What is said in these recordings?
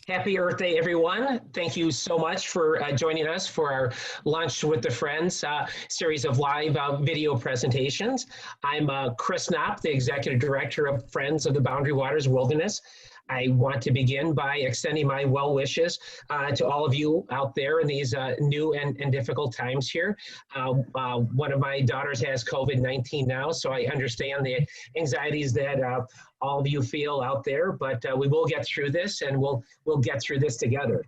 Happy Earth Day, everyone. Thank you so much for joining us for our Lunch with the Friends series of live video presentations. I'm Chris Knopp, the Executive Director of Friends of the Boundary Waters Wilderness. I want to begin by extending my well wishes to all of you out there in these new and difficult times here. One of my daughters has COVID-19 now, so I understand the anxieties that all of you feel out there, but we will get through this, and we'll get through this together.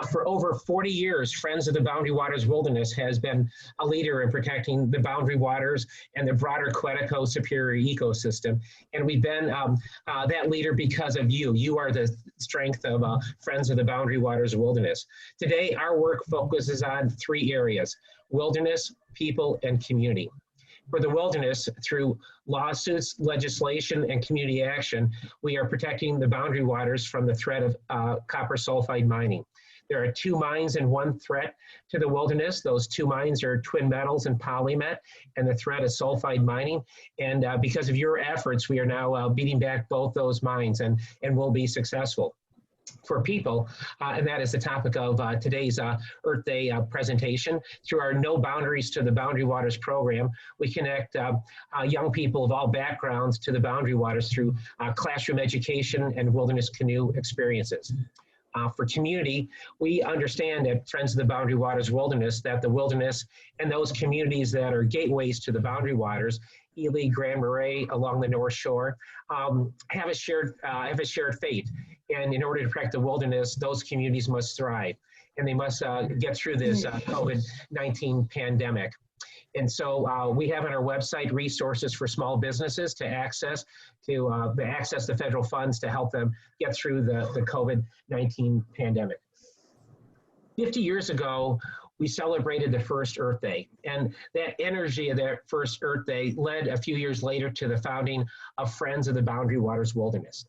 For over 40 years, Friends of the Boundary Waters Wilderness has been a leader in protecting the boundary waters and the broader Quetico Superior ecosystem. And we've been that leader because of you. You are the strength of Friends of the Boundary Waters Wilderness. Today, our work focuses on three areas: wilderness, people, and community. For the wilderness, through lawsuits, legislation, and community action, we are protecting the boundary waters from the threat of copper sulfide mining. There are two mines and one threat to the wilderness. Those two mines are twin metals and polymet, and the threat is sulfide mining. And because of your efforts, we are now beating back both those mines and will be successful. For people, and that is the topic of today's Earth Day presentation. Through our No Boundaries to the Boundary Waters program, we connect young people of all backgrounds to the boundary waters through classroom education and wilderness canoe experiences. For community, we understand at Friends of the Boundary Waters Wilderness that the wilderness and those communities that are gateways to the boundary waters, Ely, Grand Marais, along the North Shore, have a shared fate. And in order to protect the wilderness, those communities must thrive, and they must get through this COVID-19 pandemic. And so we have on our website resources for small businesses to access the federal funds to help them get through the COVID-19 pandemic. 50 years ago, we celebrated the first Earth Day, and that energy of that first Earth Day led a few years later to the founding of Friends of the Boundary Waters Wilderness.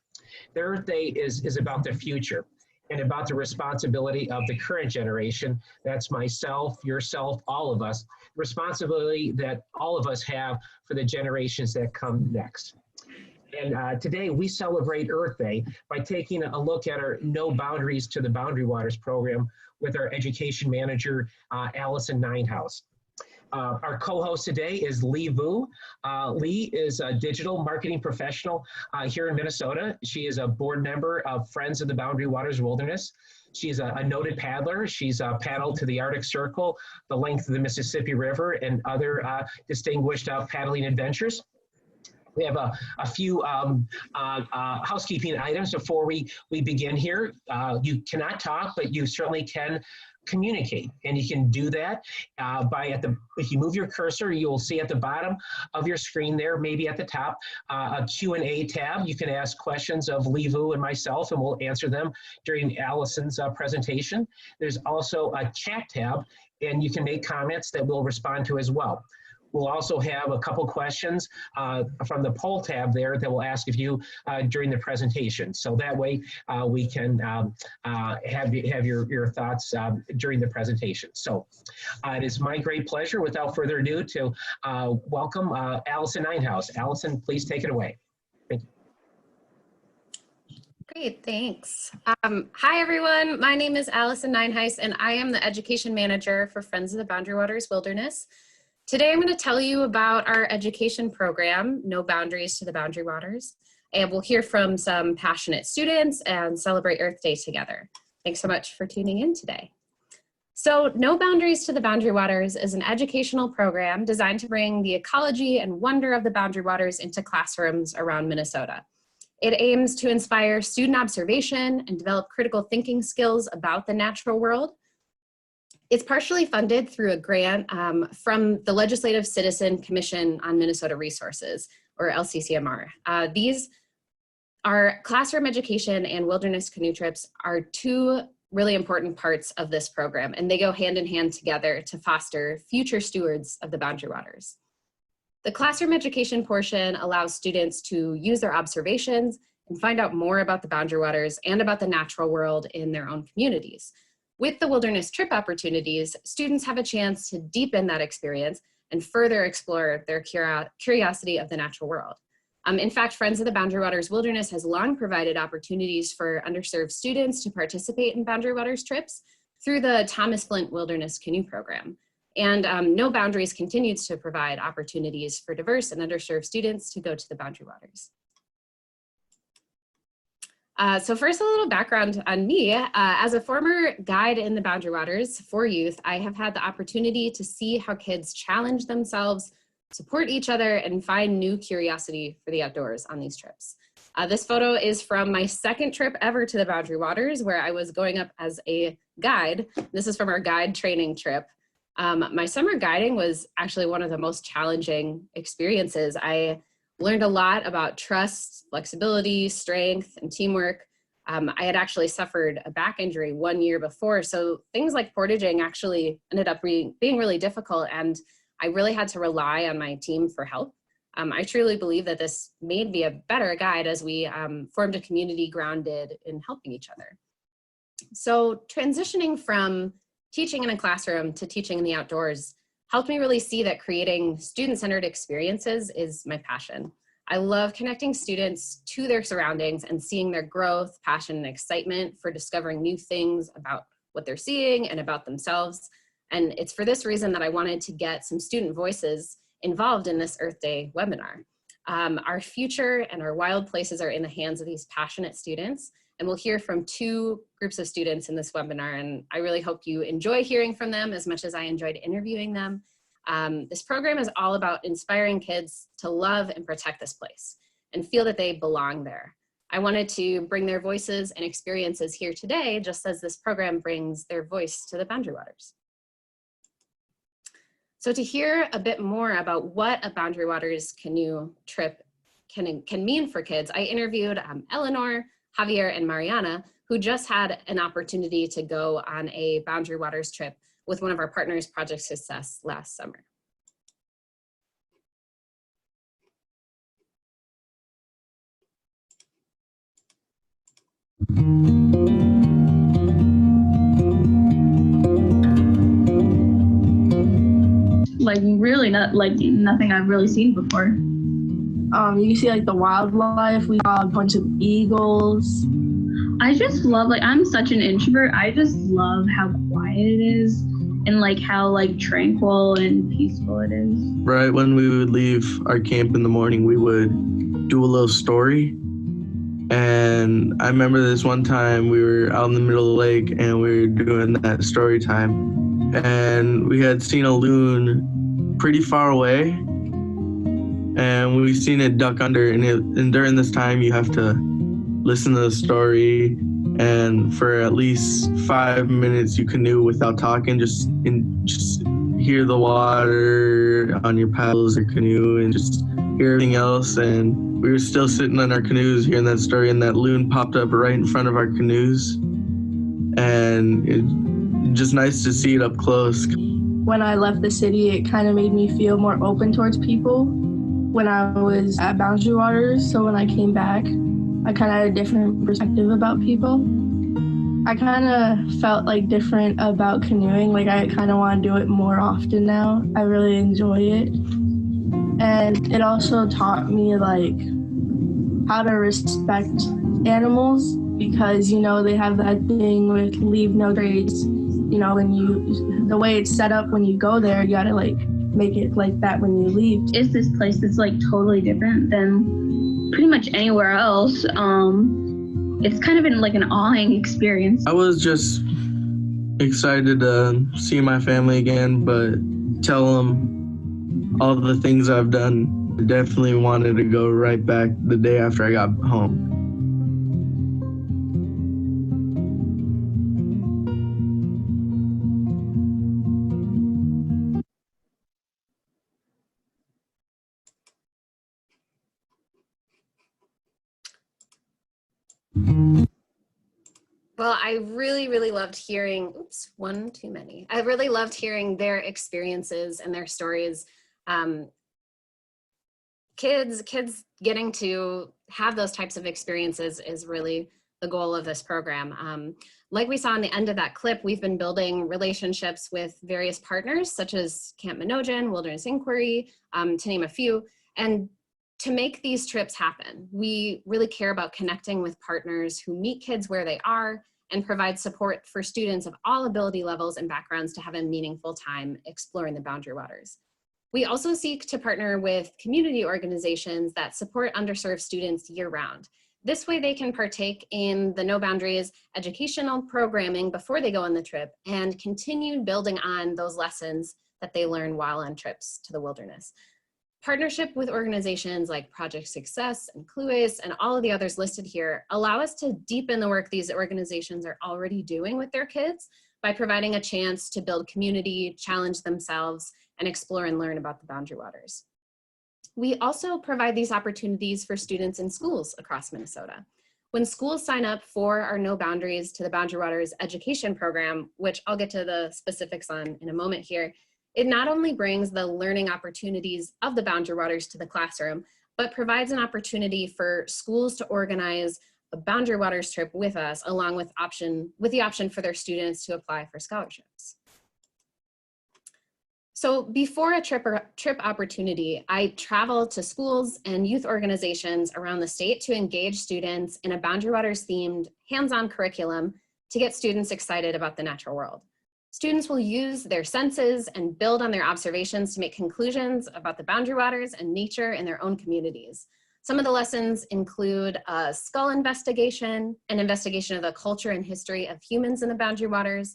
The Earth Day is about the future and about the responsibility of the current generation. That's myself, yourself, all of us, responsibility that all of us have for the generations that come next. And today we celebrate Earth Day by taking a look at our No Boundaries to the Boundary Waters program with our education manager, Alison Nyenhuis. Our co-host today is Lee Vu. Lee is a digital marketing professional here in Minnesota. She is a board member of Friends of the Boundary Waters Wilderness. She's a noted paddler. She's paddled to the Arctic Circle, the length of the Mississippi River, and other distinguished paddling adventures. We have a few housekeeping items before we begin here. You cannot talk, but you certainly can communicate, and you can do that if you move your cursor, you will see at the bottom of your screen there, maybe at the top, a Q&A tab. You can ask questions of Lee Vu and myself, and we'll answer them during Alison's presentation. There's also a chat tab, and you can make comments that we'll respond to as well. We'll also have a couple questions from the poll tab there that we'll ask of you during the presentation. So that way we can have your thoughts during the presentation. So it is my great pleasure, without further ado, to welcome Alison Nyenhuis. Alison, please take it away. Thank you. Great, thanks. Hi, everyone. My name is Alison Nyenhuis, and I am the Education Manager for Friends of the Boundary Waters Wilderness. Today, I'm going to tell you about our education program, No Boundaries to the Boundary Waters, and we'll hear from some passionate students and celebrate Earth Day together. Thanks so much for tuning in today. So, No Boundaries to the Boundary Waters is an educational program designed to bring the ecology and wonder of the boundary waters into classrooms around Minnesota. It aims to inspire student observation and develop critical thinking skills about the natural world. It's partially funded through a grant from the Legislative Citizen Commission on Minnesota Resources, or LCCMR. These are classroom education and wilderness canoe trips are two really important parts of this program, and they go hand in hand together to foster future stewards of the boundary waters. The classroom education portion allows students to use their observations and find out more about the boundary waters and about the natural world in their own communities. With the wilderness trip opportunities, students have a chance to deepen that experience and further explore their curiosity of the natural world. In fact, Friends of the Boundary Waters Wilderness has long provided opportunities for underserved students to participate in Boundary Waters trips through the Thomas Flint Wilderness Canoe Program. And No Boundaries continues to provide opportunities for diverse and underserved students to go to the Boundary Waters. So first, a little background on me. As a former guide in the Boundary Waters for youth, I have had the opportunity to see how kids challenge themselves, support each other, and find new curiosity for the outdoors on these trips. This photo is from my second trip ever to the Boundary Waters, where I was going up as a guide. This is from our guide training trip. My summer guiding was actually one of the most challenging experiences. I learned a lot about trust, flexibility, strength, and teamwork. I had actually suffered a back injury 1 year before, so things like portaging actually ended up being really difficult, and I really had to rely on my team for help. I truly believe that this made me a better guide as we formed a community grounded in helping each other. So transitioning from teaching in a classroom to teaching in the outdoors helped me really see that creating student-centered experiences is my passion. I love connecting students to their surroundings and seeing their growth, passion, and excitement for discovering new things about what they're seeing and about themselves. And it's for this reason that I wanted to get some student voices involved in this Earth Day webinar. Our future and our wild places are in the hands of these passionate students, and we'll hear from two groups of students in this webinar, and I really hope you enjoy hearing from them as much as I enjoyed interviewing them. This program is all about inspiring kids to love and protect this place and feel that they belong there. I wanted to bring their voices and experiences here today, just as this program brings their voice to the Boundary Waters. So to hear a bit more about what a Boundary Waters canoe trip can mean for kids, I interviewed Eleanor, Javier, and Mariana, who just had an opportunity to go on a Boundary Waters trip with one of our partners, Project Success, last summer. Like really not like nothing I've really seen before. You see like the wildlife. We saw a bunch of eagles. I just love, like, I'm such an introvert. I just love how quiet it is and like how like tranquil and peaceful it is. Right when we would leave our camp in the morning, we would do a little story. And I remember this one time we were out in the middle of the lake and we were doing that story time. And we had seen a loon pretty far away. And we seen it duck under. And during this time, you have to listen to the story. And for at least 5 minutes, you canoe without talking, just hear the water on your paddles or canoe and just hear everything else. And we were still sitting on our canoes hearing that story, and that loon popped up right in front of our canoes. And it's just nice to see it up close. When I left the city, it kind of made me feel more open towards people when I was at Boundary Waters. So when I came back, I kind of had a different perspective about people. I kind of felt like different about canoeing. Like I kind of want to do it more often now. I really enjoy it. And it also taught me like how to respect animals, because, you know, they have that thing with leave no trace. You know, the way it's set up when you go there, you gotta like make it like that when you leave. It's this place that's like totally different than pretty much anywhere else. It's kind of been like an awing experience. I was just excited to see my family again, but tell them all the things I've done. I definitely wanted to go right back the day after I got home. Well, I really loved hearing, oops, one too many. I really loved hearing their experiences and their stories. Kids getting to have those types of experiences is really the goal of this program. Like we saw in the end of that clip, we've been building relationships with various partners such as Camp Minojan, Wilderness Inquiry, to name a few. And to make these trips happen, we really care about connecting with partners who meet kids where they are and provide support for students of all ability levels and backgrounds to have a meaningful time exploring the Boundary Waters. We also seek to partner with community organizations that support underserved students year-round. This way they can partake in the No Boundaries educational programming before they go on the trip and continue building on those lessons that they learn while on trips to the wilderness. Partnership with organizations like Project Success and Clues and all of the others listed here allow us to deepen the work these organizations are already doing with their kids by providing a chance to build community, challenge themselves, and explore and learn about the Boundary Waters. We also provide these opportunities for students in schools across Minnesota. When schools sign up for our No Boundaries to the Boundary Waters education program, which I'll get to the specifics on in a moment here, it not only brings the learning opportunities of the Boundary Waters to the classroom, but provides an opportunity for schools to organize a Boundary Waters trip with us, along with the option for their students to apply for scholarships. So before a trip opportunity, I travel to schools and youth organizations around the state to engage students in a Boundary Waters themed hands-on curriculum to get students excited about the natural world. Students will use their senses and build on their observations to make conclusions about the Boundary Waters and nature in their own communities. Some of the lessons include a skull investigation, an investigation of the culture and history of humans in the Boundary Waters,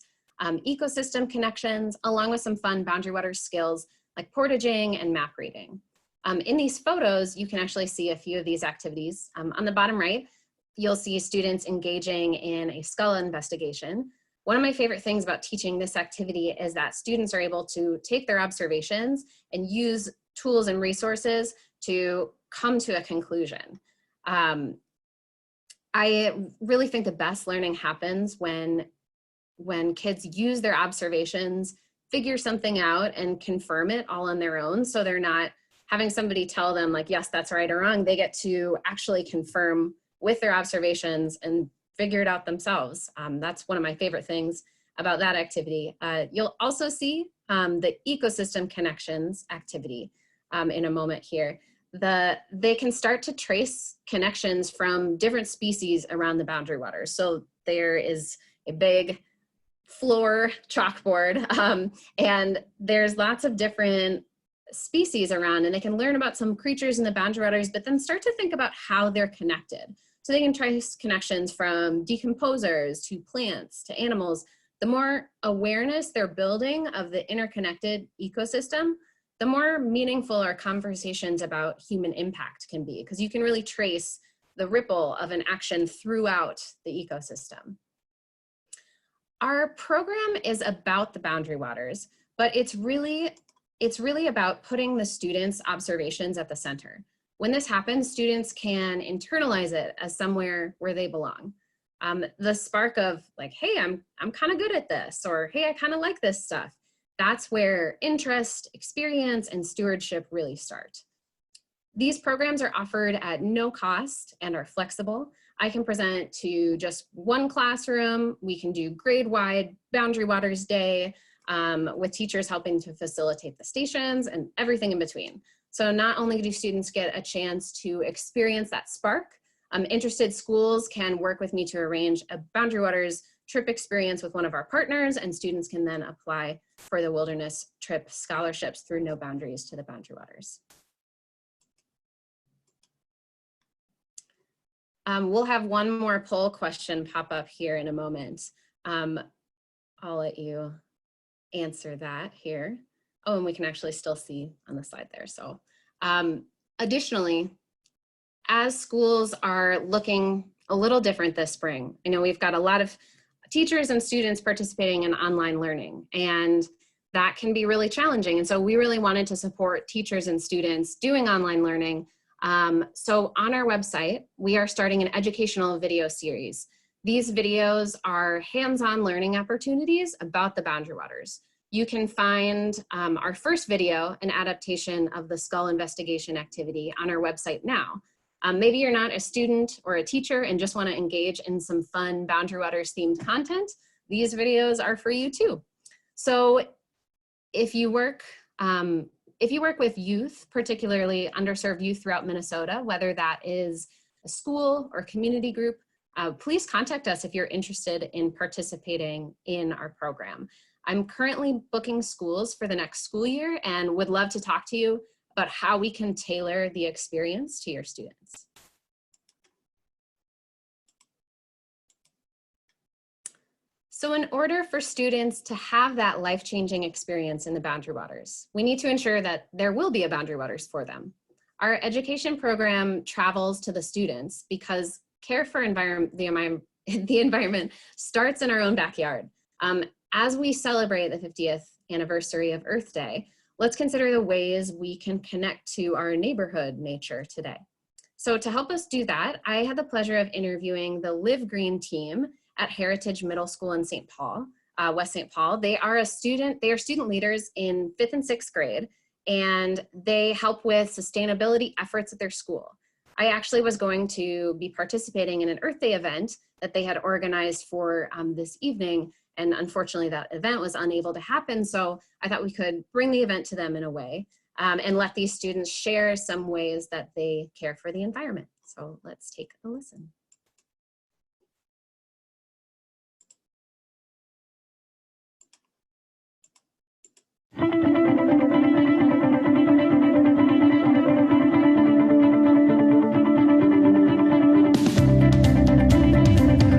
ecosystem connections, along with some fun Boundary Waters skills like portaging and map reading. In these photos, you can actually see a few of these activities. On the bottom right, you'll see students engaging in a skull investigation. One of my favorite things about teaching this activity is that students are able to take their observations and use tools and resources to come to a conclusion. I really think the best learning happens when kids use their observations, figure something out and confirm it all on their own. So they're not having somebody tell them like, yes, that's right or wrong. They get to actually confirm with their observations and figure it out themselves. That's one of my favorite things about that activity. You'll also see the ecosystem connections activity in a moment here. They can start to trace connections from different species around the Boundary Waters. So there is a big floor chalkboard and there's lots of different species around, and they can learn about some creatures in the Boundary Waters, but then start to think about how they're connected. So they can trace connections from decomposers to plants to animals. The more awareness they're building of the interconnected ecosystem, the more meaningful our conversations about human impact can be, because you can really trace the ripple of an action throughout the ecosystem. Our program is about the Boundary Waters, but it's really about putting the students' observations at the center. When this happens, students can internalize it as somewhere where they belong. The spark of like, hey, I'm kind of good at this, or hey, I kind of like this stuff. That's where interest, experience, and stewardship really start. These programs are offered at no cost and are flexible. I can present to just one classroom. We can do grade-wide Boundary Waters Day with teachers helping to facilitate the stations and everything in between. So not only do students get a chance to experience that spark, interested schools can work with me to arrange a Boundary Waters trip experience with one of our partners, and students can then apply for the wilderness trip scholarships through No Boundaries to the Boundary Waters. We'll have one more poll question pop up here in a moment. I'll let you answer that here. Oh, and we can actually still see on the slide there. So additionally, as schools are looking a little different this spring, I know we've got a lot of teachers and students participating in online learning, and that can be really challenging. And so we really wanted to support teachers and students doing online learning. So on our website, we are starting an educational video series. These videos are hands-on learning opportunities about the Boundary Waters. You can find our first video, an adaptation of the skull investigation activity, on our website now. Maybe you're not a student or a teacher and just want to engage in some fun Boundary Waters themed content. These videos are for you too. So if you work If you work with youth, particularly underserved youth throughout Minnesota, whether that is a school or community group, please contact us if you're interested in participating in our program. I'm currently booking schools for the next school year and would love to talk to you about how we can tailor the experience to your students. So in order for students to have that life-changing experience in the Boundary Waters, we need to ensure that there will be a Boundary Waters for them. Our education program travels to the students because care for the environment starts in our own backyard. As we celebrate the 50th anniversary of Earth Day, let's consider the ways we can connect to our neighborhood nature today. So to help us do that, I had the pleasure of interviewing the Live Green team at Heritage Middle School in St. Paul, West St. Paul. They are student leaders in 5th and 6th grade, and they help with sustainability efforts at their school. I actually was going to be participating in an Earth Day event that they had organized for this evening, and unfortunately that event was unable to happen, so I thought we could bring the event to them in a way and let these students share some ways that they care for the environment. So let's take a listen.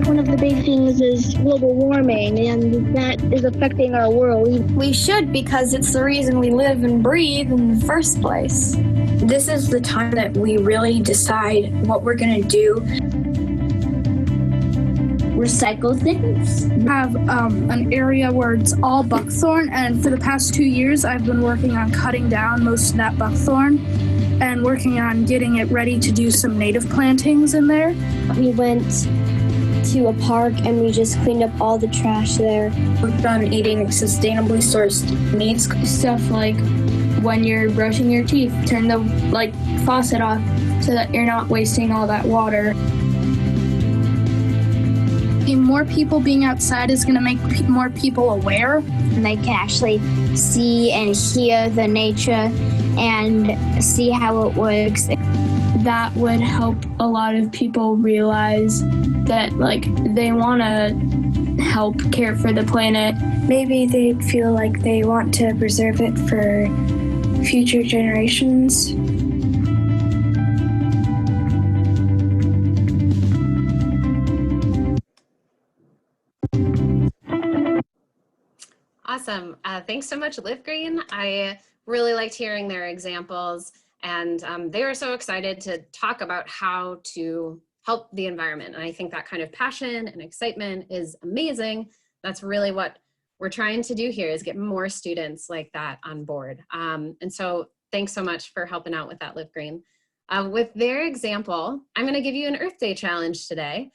One of the big things is global warming, and that is affecting our world. We should, because it's the reason we live and breathe in the first place. This is the time that we really decide what we're going to do. Recycle things. We have an area where it's all buckthorn, and for the past 2 years I've been working on cutting down most of that buckthorn and working on getting it ready to do some native plantings in there. We went to a park and we just cleaned up all the trash there. Worked on eating sustainably sourced meats. Stuff like when you're brushing your teeth, turn the faucet off so that you're not wasting all that water. More people being outside is going to make more people aware. And they can actually see and hear the nature and see how it works. That would help a lot of people realize that they want to help care for the planet. Maybe they feel like they want to preserve it for future generations. Awesome. Thanks so much, Live Green. I really liked hearing their examples, and they were so excited to talk about how to help the environment. And I think that kind of passion and excitement is amazing. That's really what we're trying to do here, is get more students like that on board. And so thanks so much for helping out with that, Live Green. With their example, I'm going to give you an Earth Day challenge today.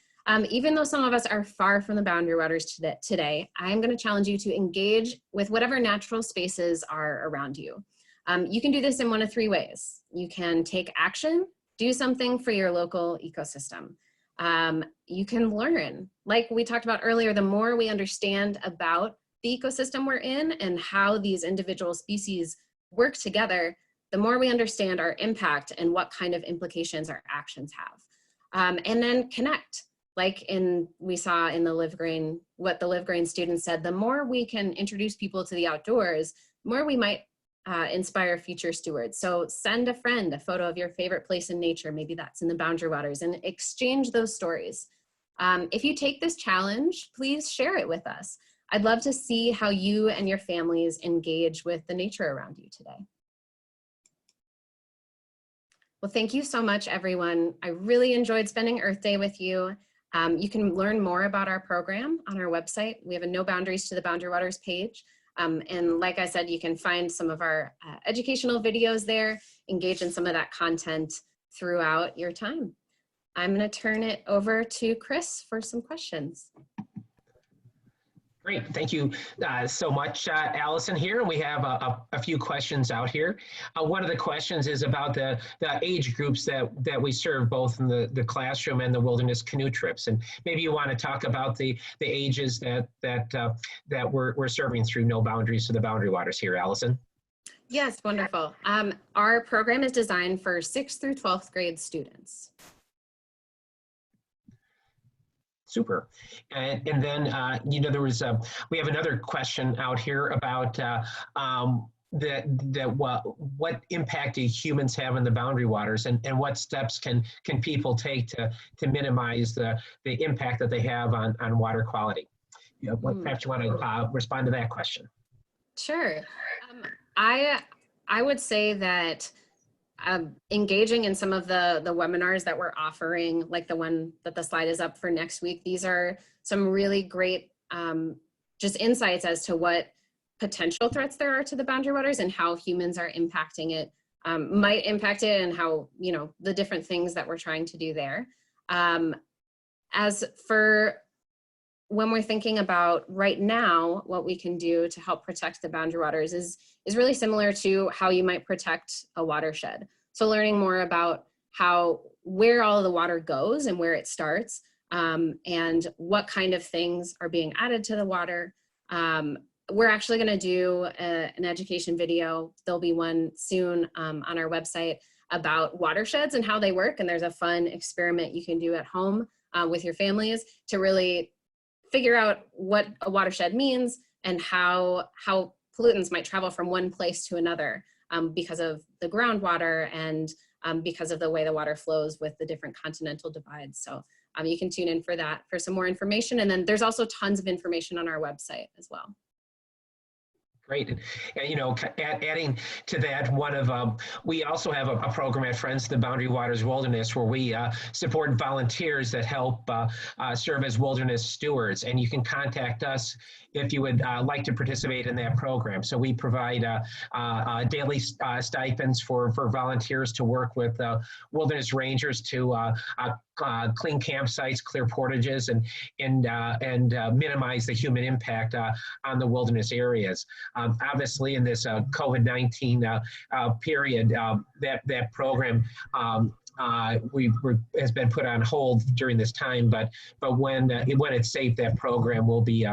Even though some of us are far from the Boundary Waters today, I'm going to challenge you to engage with whatever natural spaces are around you. You can do this in one of 3 ways. You can take action, do something for your local ecosystem. You can learn. Like we talked about earlier, the more we understand about the ecosystem we're in and how these individual species work together, the more we understand our impact and what kind of implications our actions have. And then connect. Like we saw in the Live Green, what the Live Green students said, the more we can introduce people to the outdoors, the more we might inspire future stewards. So send a friend a photo of your favorite place in nature, maybe that's in the Boundary Waters, and exchange those stories. If you take this challenge, please share it with us. I'd love to see how you and your families engage with the nature around you today. Well, thank you so much, everyone. I really enjoyed spending Earth Day with you. You can learn more about our program on our website. We have a No Boundaries to the Boundary Waters page. And like I said, you can find some of our educational videos there, engage in some of that content throughout your time. I'm going to turn it over to Chris for some questions. Great, thank you so much, Allison here. We have a few questions out here. One of the questions is about the age groups that we serve both in the classroom and the wilderness canoe trips. And maybe you want to talk about the ages that we're serving through No Boundaries to the Boundary Waters here, Allison. Yes, wonderful. Our program is designed for 6th through 12th grade students. Super. And then, you know, there was, we have another question out here about what impact do humans have in the boundary waters, and what steps can people take to minimize the impact that they have on water quality? You know, perhaps you want to respond to that question. Sure. I would say that engaging in some of the webinars that we're offering, like the one that the slide is up for next week, these are some really great just insights as to what potential threats there are to the boundary waters and how humans are impacting it, might impact it, and how, you know, the different things that we're trying to do there. As for when we're thinking about right now, what we can do to help protect the boundary waters is really similar to how you might protect a watershed. So learning more about where all of the water goes and where it starts, and what kind of things are being added to the water. We're actually going to do an education video. There'll be one soon on our website about watersheds and how they work. And there's a fun experiment you can do at home with your families to really figure out what a watershed means and how pollutants might travel from one place to another because of the groundwater and because of the way the water flows with the different continental divides. So you can tune in for that for some more information. And then there's also tons of information on our website as well. Great. And, you know, adding to that, we also have a program at Friends of the Boundary Waters Wilderness where we support volunteers that help serve as wilderness stewards. And you can contact us if you would like to participate in that program. So we provide daily stipends for volunteers to work with wilderness rangers to clean campsites, clear portages, and minimize the human impact on the wilderness areas. Obviously, in this COVID-19 period, that program has been put on hold during this time. But when it's safe, that program will be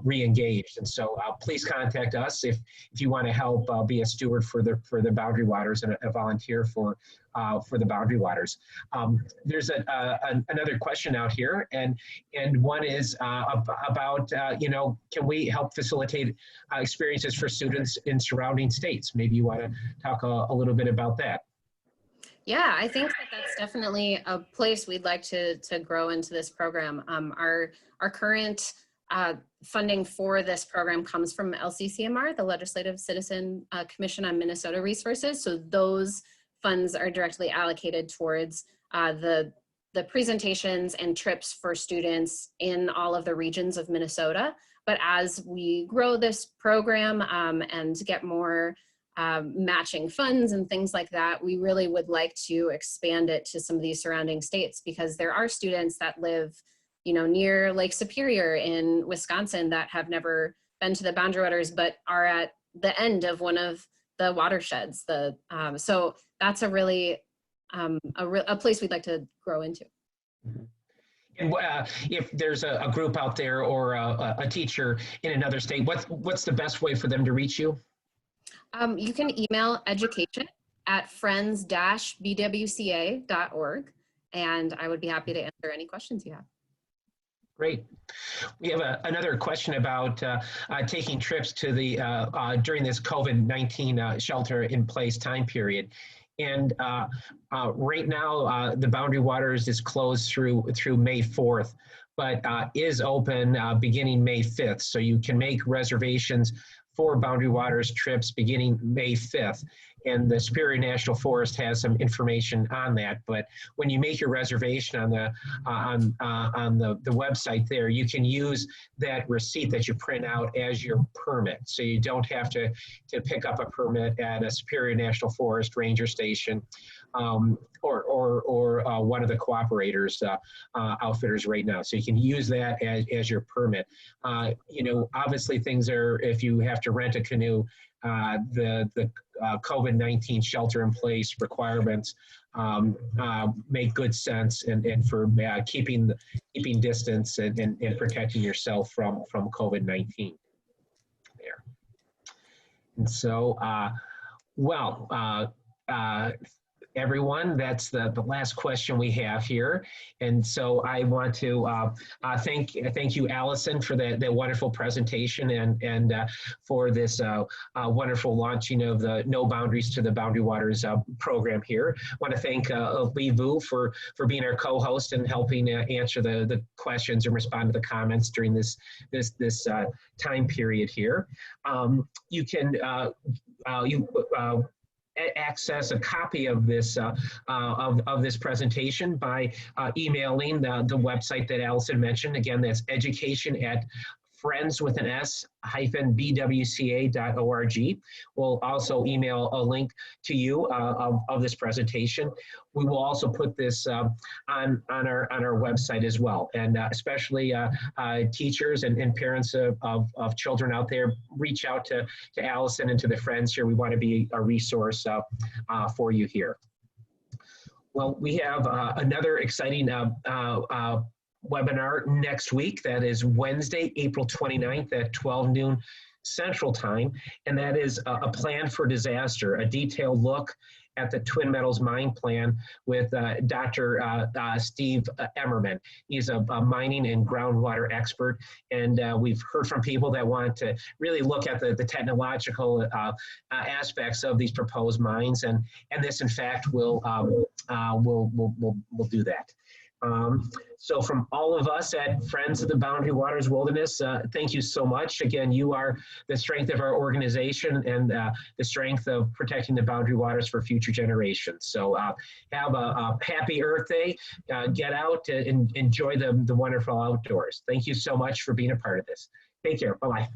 re-engaged. And so please contact us if you want to help be a steward for the boundary waters and a volunteer for the boundary waters. There's another question out here, and one is about you know, can we help facilitate experiences for students in surrounding states? Maybe you want to talk a little bit about that. Yeah, I think that's definitely a place we'd like to grow into this program. Our current funding for this program comes from LCCMR, the Legislative Citizen Commission on Minnesota Resources. So those funds are directly allocated towards the presentations and trips for students in all of the regions of Minnesota. But as we grow this program and get more matching funds and things like that, we really would like to expand it to some of these surrounding states, because there are students that live, you know, near Lake Superior in Wisconsin that have never been to the boundary waters, but are at the end of one of the watersheds. So that's a really a place we'd like to grow into. And if there's a group out there or a teacher in another state, what's the best way for them to reach you? You can email education@friends-bwca.org, and I would be happy to answer any questions you have. Great. We have another question about taking trips to the during this COVID-19 shelter-in-place time period. And right now, the Boundary Waters is closed through May 4th, but is open beginning May 5th. So you can make reservations for Boundary Waters trips beginning May 5th. And the Superior National Forest has some information on that. But when you make your reservation on the website there, you can use that receipt that you print out as your permit. So you don't have to pick up a permit at a Superior National Forest ranger station or one of the cooperators outfitters right now. So you can use that as your permit. You know, obviously things are, if you have to rent a canoe, the COVID-19 shelter-in-place requirements make good sense, and for keeping distance and protecting yourself from COVID-19. There. And so, everyone, that's the last question we have here. And so I want to thank you, Allison, for that wonderful presentation and for this wonderful launching of the No Boundaries to the Boundary Waters program here. I want to thank Li Vu for being our co-host and helping answer the questions and respond to the comments during this time period here. You can access a copy of this this presentation by emailing the website that Allison mentioned. Again, that's education@friends-bwca.org. We'll also email a link to you of this presentation. We will also put this on our website as well, and especially teachers and parents of children out there, reach out to Allison and to the friends here. We want to be a resource for you here. Well, we have another exciting webinar next week. That is Wednesday, April 29th at 12 noon Central Time, and that is a plan for disaster, a detailed look at the Twin Metals mine plan with Dr. Steve Emmerman. He's a mining and groundwater expert, and we've heard from people that want to really look at the technological aspects of these proposed mines, and this, in fact, will do that. So from all of us at Friends of the Boundary Waters Wilderness, thank you so much. Again, you are the strength of our organization and the strength of protecting the boundary waters for future generations. So have a happy Earth Day. Get out and enjoy the wonderful outdoors. Thank you so much for being a part of this. Take care. Bye-bye.